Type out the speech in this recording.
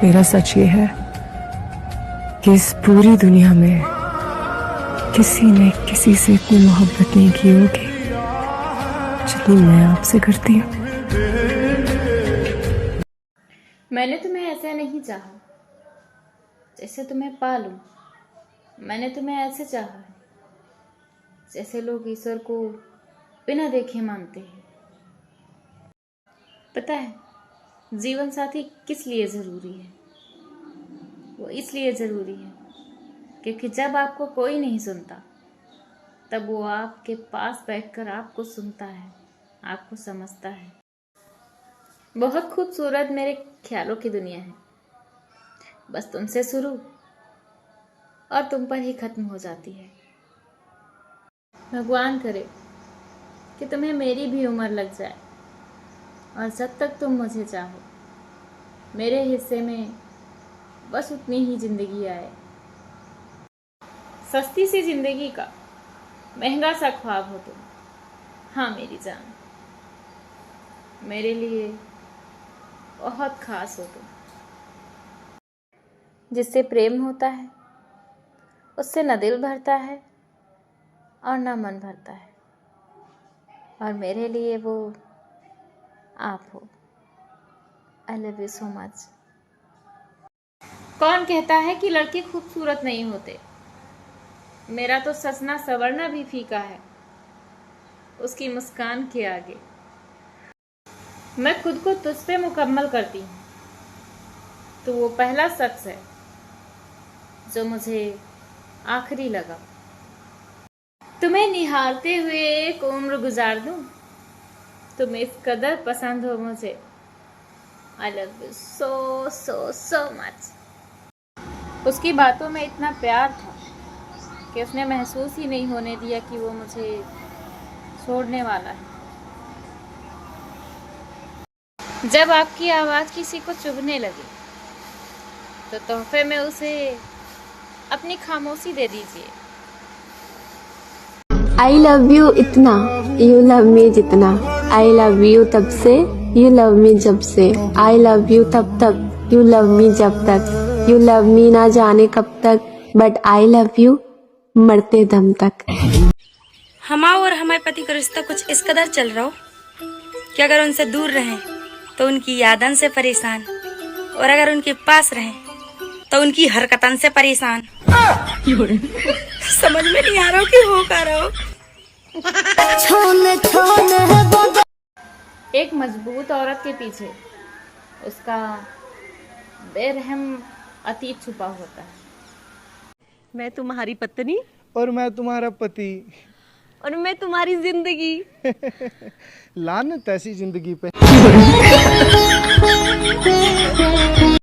मेरा सच ये है कि इस पूरी दुनिया में किसी ने किसी से इतनी मोहब्बत नहीं की होगी जितनी मैं आपसे करती हूँ। मैंने तुम्हें ऐसा नहीं चाहा जैसे तुम्हें पालूं। मैंने तुम्हें ऐसे चाहा है जैसे लोग ईश्वर को बिना देखे मानते हैं। पता है जीवन साथी किस लिए जरूरी है? वो इसलिए जरूरी है क्योंकि जब आपको कोई नहीं सुनता तब वो आपके पास बैठकर आपको सुनता है, आपको समझता है। बहुत खूबसूरत मेरे ख्यालों की दुनिया है, बस तुमसे शुरू और तुम पर ही खत्म हो जाती है। भगवान करे कि तुम्हें मेरी भी उम्र लग जाए और जब तक तुम मुझे चाहो मेरे हिस्से में बस उतनी ही जिंदगी आए। सस्ती सी जिंदगी का महंगा सा ख्वाब हो तुम, हाँ मेरी जान, मेरे लिए बहुत खास हो तुम। जिससे प्रेम होता है उससे न दिल भरता है और न मन भरता है, और मेरे लिए वो आप हो। I love you so much. कौन कहता है कि लड़के खूबसूरत नहीं होते? मेरा तो सजना सवरना भी फीका है उसकी मुस्कान के आगे। मैं खुद को तुझ पे मुकम्मल करती हूँ, तो वो पहला शख्स है जो मुझे आखिरी लगा। तुम्हें निहारते हुए एक उम्र गुजार दूं, तुम इस कदर पसंद हो मुझे। I love you so so so much. उसकी बातों में इतना प्यार था कि उसने महसूस ही नहीं होने दिया कि वो मुझे छोड़ने वाला है। जब आपकी आवाज़ किसी को चुभने लगी तो तोहफे में उसे अपनी खामोशी दे दीजिए। आई लव यू इतना, यू लव मी जितना। आई लव यू तब से, यू लव मी जब से। आई लव यू तब तक, यू लव मी जब तक। यू लव मी ना जाने कब तक, बट आई लव यू मरते दम तक। हमारा और हमारे पति का रिश्ता कुछ इस कदर चल रहा हो कि अगर उनसे दूर रहें तो उनकी यादन से परेशान, और अगर उनके पास रहें तो उनकी हरकतन से परेशान। समझ में नहीं आ रहा हो कि हो क्या रहा हो। एक मजबूत औरत के पीछे उसका बेरहम अतीत छुपा होता है। मैं तुम्हारी पत्नी और मैं तुम्हारा पति, और मैं तुम्हारी जिंदगी। लानत ऐसी जिंदगी पे।